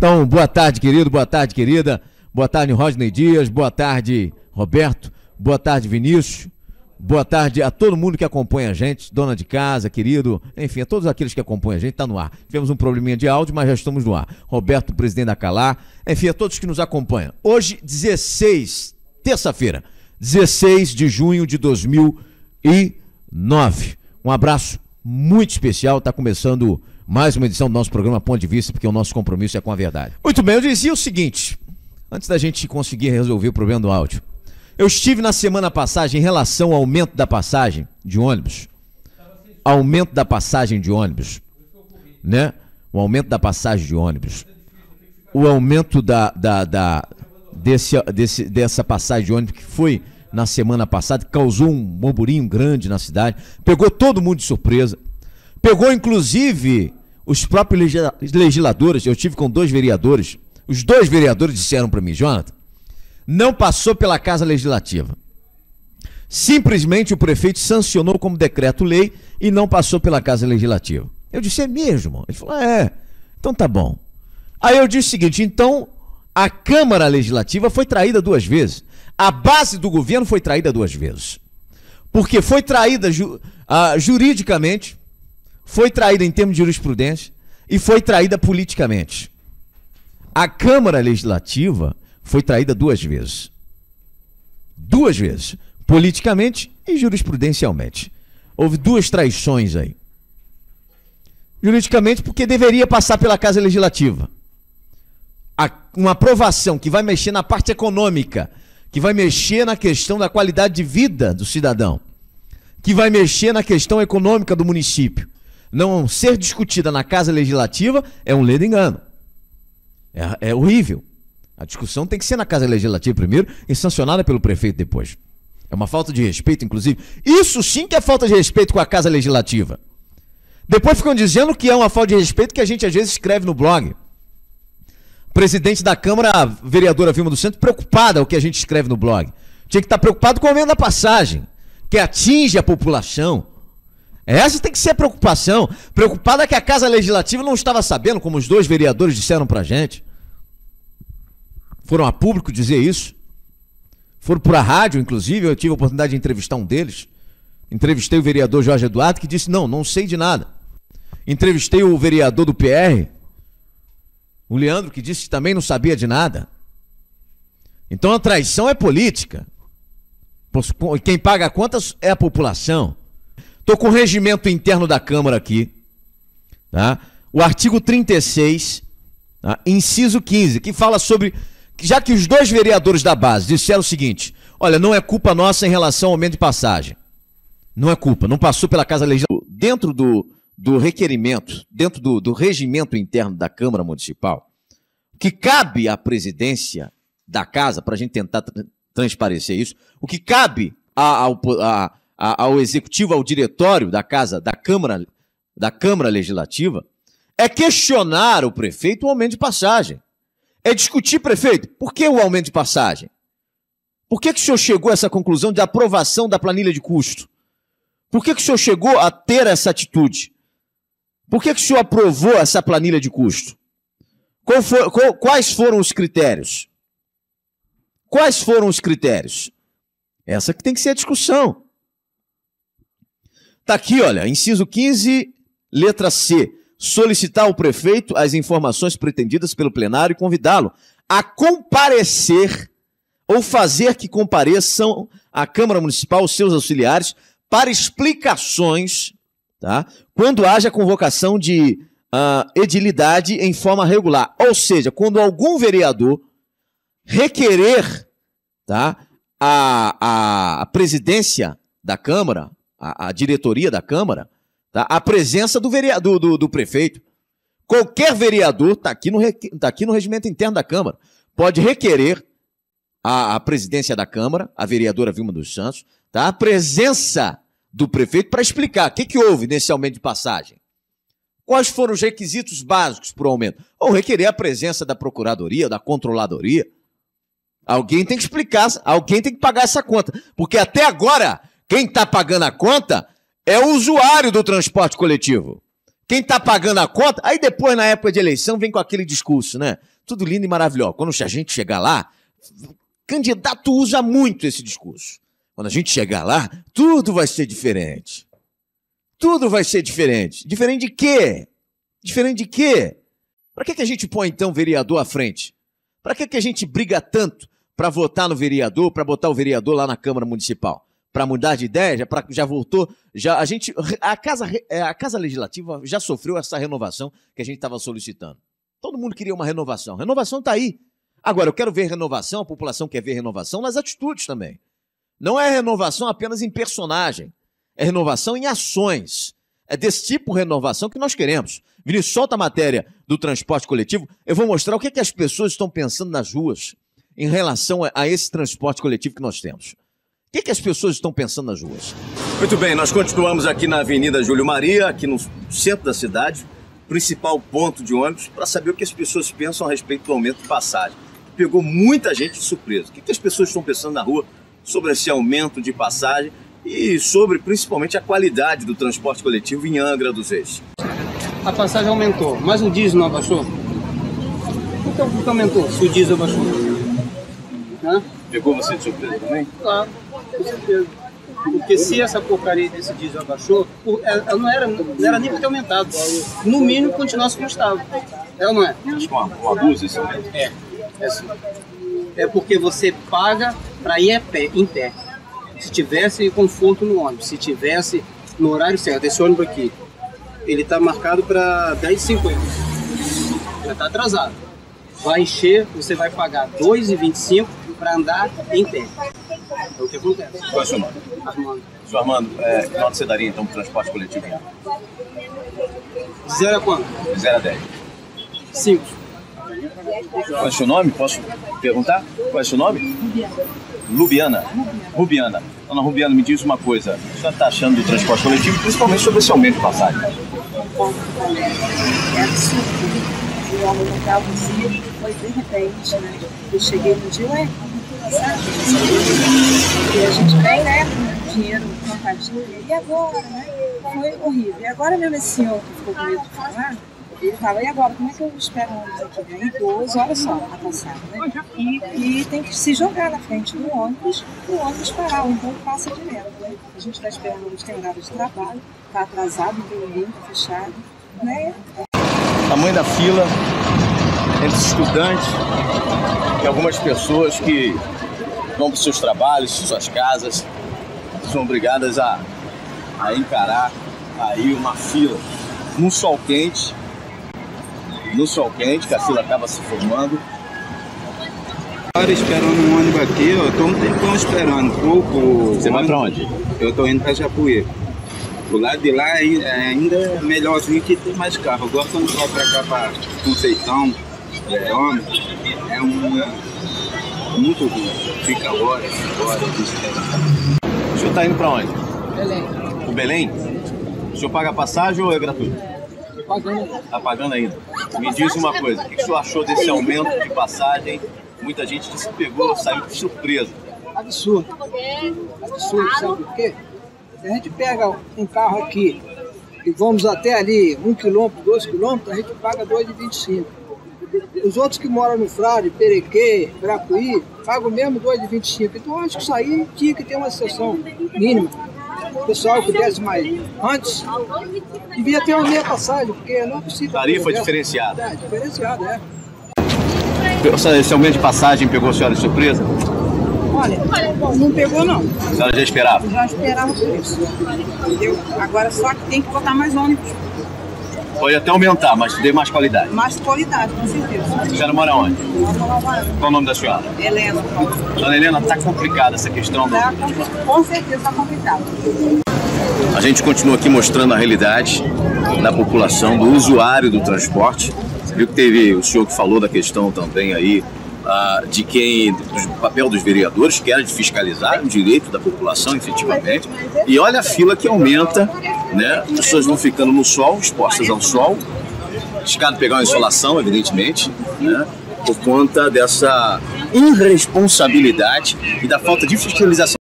Então, boa tarde, querido, boa tarde, querida. Boa tarde, Rodney Dias. Boa tarde, Roberto. Boa tarde, Vinícius. Boa tarde a todo mundo que acompanha a gente, dona de casa, querido, enfim, a todos aqueles que acompanham a gente, tá no ar. Tivemos um probleminha de áudio, mas já estamos no ar. Roberto, presidente da Calar, enfim, a todos que nos acompanham. Hoje, terça-feira, 16 de junho de 2009. Um abraço muito especial, está começando mais uma edição do nosso programa Ponto de Vista, porque o nosso compromisso é com a verdade. Muito bem, eu dizia o seguinte, antes da gente conseguir resolver o problema do áudio. Eu estive na semana passada em relação ao aumento da passagem de ônibus. Aumento da passagem de ônibus. Né? O aumento da passagem de ônibus. O aumento dessa passagem de ônibus que foi na semana passada, que causou um burburinho grande na cidade. Pegou todo mundo de surpresa. Pegou, inclusive, os próprios legisladores. Eu estive com dois vereadores. Os dois vereadores disseram para mim, Jonathan, não passou pela Casa Legislativa. Simplesmente o prefeito sancionou como decreto-lei e não passou pela Casa Legislativa. Eu disse, é mesmo? Ele falou, então tá bom. Aí eu disse o seguinte, então a Câmara Legislativa foi traída duas vezes. A base do governo foi traída duas vezes. Porque foi traída juridicamente, foi traída em termos de jurisprudência e foi traída politicamente. A Câmara Legislativa foi traída duas vezes. Duas vezes. Politicamente e jurisprudencialmente. Houve duas traições aí. Juridicamente porque deveria passar pela Casa Legislativa. Uma aprovação que vai mexer na parte econômica, que vai mexer na questão da qualidade de vida do cidadão, que vai mexer na questão econômica do município. Não ser discutida na Casa Legislativa é um ledo engano. É horrível. A discussão tem que ser na Casa Legislativa primeiro e sancionada pelo prefeito depois. É uma falta de respeito, inclusive. Isso sim que é falta de respeito com a Casa Legislativa. Depois ficam dizendo que é uma falta de respeito que a gente às vezes escreve no blog. Presidente da Câmara, a vereadora Vilma dos Santos, preocupada com o que a gente escreve no blog. Tinha que estar preocupado com o aumento da passagem, que atinge a população. Essa tem que ser a preocupação. Preocupada que a Casa Legislativa não estava sabendo, como os dois vereadores disseram pra gente. Foram a público dizer isso. Foram por a rádio, inclusive, eu tive a oportunidade de entrevistar um deles. Entrevistei o vereador Jorge Eduardo, que disse, não sei de nada. Entrevistei o vereador do PR, o Leandro, que disse que também não sabia de nada. Então a traição é política. Quem paga a conta é a população. Estou com o regimento interno da Câmara aqui. Tá? O artigo 36, tá? Inciso 15, que fala sobre... Já que os dois vereadores da base disseram o seguinte, olha, não é culpa nossa em relação ao aumento de passagem. Não é culpa, não passou pela Casa Legislativa. Dentro do requerimento, dentro do regimento interno da Câmara Municipal, que cabe à presidência da Casa, para a gente tentar transparecer isso, o que cabe ao Executivo, ao Diretório da Casa, da Câmara Legislativa, é questionar o prefeito o aumento de passagem. É discutir, prefeito, por que o aumento de passagem? Por que o senhor chegou a essa conclusão de aprovação da planilha de custo? Por que o senhor chegou a ter essa atitude? Por que o senhor aprovou essa planilha de custo? Quais foram os critérios? Quais foram os critérios? Essa que tem que ser a discussão. Está aqui, olha, inciso 15, letra C. Solicitar ao prefeito as informações pretendidas pelo plenário e convidá-lo a comparecer ou fazer que compareçam à Câmara Municipal os seus auxiliares para explicações, tá? Quando haja convocação de edilidade em forma regular. Ou seja, quando algum vereador requerer, tá, a presidência da Câmara, a diretoria da Câmara, tá, a presença do prefeito. Qualquer vereador, está aqui no regimento interno da Câmara, pode requerer a presidência da Câmara, a vereadora Vilma dos Santos, tá, a presença do prefeito para explicar o que houve nesse aumento de passagem. Quais foram os requisitos básicos para o aumento? Ou requerer a presença da Procuradoria, da Controladoria. Alguém tem que explicar, alguém tem que pagar essa conta. Porque até agora, quem está pagando a conta é o usuário do transporte coletivo. Quem tá pagando a conta, aí depois, na época de eleição, vem com aquele discurso, né? Tudo lindo e maravilhoso. Quando a gente chegar lá, candidato usa muito esse discurso. Quando a gente chegar lá, tudo vai ser diferente. Tudo vai ser diferente. Diferente de quê? Diferente de quê? Para que a gente põe, então, vereador à frente? Para que a gente briga tanto para votar no vereador, para botar o vereador lá na Câmara Municipal? Para mudar de ideia? Já voltou? A Casa Legislativa já sofreu essa renovação que a gente estava solicitando. Todo mundo queria uma renovação. Renovação está aí. Agora, eu quero ver renovação, a população quer ver renovação nas atitudes também. Não é renovação apenas em personagem. É renovação em ações. É desse tipo de renovação que nós queremos. Vinícius, solta a matéria do transporte coletivo. Eu vou mostrar o que as pessoas estão pensando nas ruas em relação a esse transporte coletivo que nós temos. O que as pessoas estão pensando nas ruas? Muito bem, nós continuamos aqui na Avenida Júlio Maria, aqui no centro da cidade, principal ponto de ônibus, para saber o que as pessoas pensam a respeito do aumento de passagem. Pegou muita gente de surpresa. O que as pessoas estão pensando na rua sobre esse aumento de passagem e sobre, principalmente, a qualidade do transporte coletivo em Angra dos Reis? A passagem aumentou, mas o diesel não abaixou? Então, por que aumentou se o diesel abaixou? Hã? Pegou você de surpresa também? Claro, com certeza. Porque se essa porcaria desse diesel abaixou, não era nem para ter aumentado. No mínimo, continuasse como estava. É ou não é? Acho que um abuso isso mesmo. É sim. É porque você paga para ir em pé. Se tivesse conforto no ônibus, se tivesse no horário certo, esse ônibus aqui, ele está marcado para 10h50. Já está atrasado. Vai encher, você vai pagar R$ 2,25 para andar em pé. É o que acontece. Qual é o seu nome? Armando. Senhor Armando, que nota você daria então para o transporte coletivo? 0 a quanto? 0 a 10. 5. Qual é o seu nome? Posso perguntar? Qual é o seu nome? Lubiana. Rubiana. Dona Rubiana, me diz uma coisa. O que você está achando do transporte coletivo, principalmente sobre esse aumento de passagem? É absurdo. O aumentar o diesel foi de repente, né? Eu cheguei no dia, sabe? E a gente vem, né? Com dinheiro contadinho. E agora, né? Foi horrível. E agora mesmo esse senhor que ficou com medo de falar, ele fala, e agora, como é que eu espero um ônibus aqui? Aí 2 horas só a passada, né? E tem que se jogar na frente do ônibus, o ônibus parar, ou então passa direto, né? A gente está esperando o ônibus ter horário de trabalho, está atrasado, não tem ninguém, está fechado, né? Tamanho da fila entre os estudantes e algumas pessoas que vão para os seus trabalhos, suas casas, são obrigadas a encarar aí uma fila no sol quente, que a fila acaba se formando. Esperando um ônibus aqui, eu estou um tempão esperando. Você vai para onde? Eu estou indo para Japuí. Do lado de lá ainda é melhorzinho que tem mais carro. Agora quando vai para cá, para Conceição, é muito ruim. Fica horas. O senhor está indo para onde? Belém. O Belém? O senhor paga passagem ou é gratuito? Pagando. Está pagando ainda. Me diz uma coisa, o que o senhor achou desse aumento de passagem? Muita gente disse que saiu de surpresa. Absurdo, sabe por quê? Se a gente pega um carro aqui e vamos até ali 1 km, 2 km, a gente paga R$ 2,25. Os outros que moram no Frade, Perequê, Bracuí, pagam mesmo R$ 2,25. Então eu acho que isso aí tinha que ter uma exceção mínima. O pessoal que desce mais antes devia ter uma meia passagem, porque não é possível. Tarifa diferenciada. É, diferenciada, é. Esse aumento de passagem pegou a senhora de surpresa? Olha, não pegou não. A senhora já esperava? Já esperava por isso. Entendeu? Agora só que tem que botar mais ônibus. Pode até aumentar, mas dê mais qualidade. Mais qualidade, com certeza. A senhora mora onde? Qual o nome da senhora? Helena. Dona Helena, está complicada essa questão. Com certeza está complicado. A gente continua aqui mostrando a realidade da população, do usuário do transporte. Você viu que teve o senhor que falou da questão também aí, do papel dos vereadores, que era de fiscalizar o direito da população, efetivamente. E olha a fila que aumenta, né? As pessoas vão ficando no sol, expostas ao sol, arriscado pegar uma insolação, evidentemente, né? Por conta dessa irresponsabilidade e da falta de fiscalização.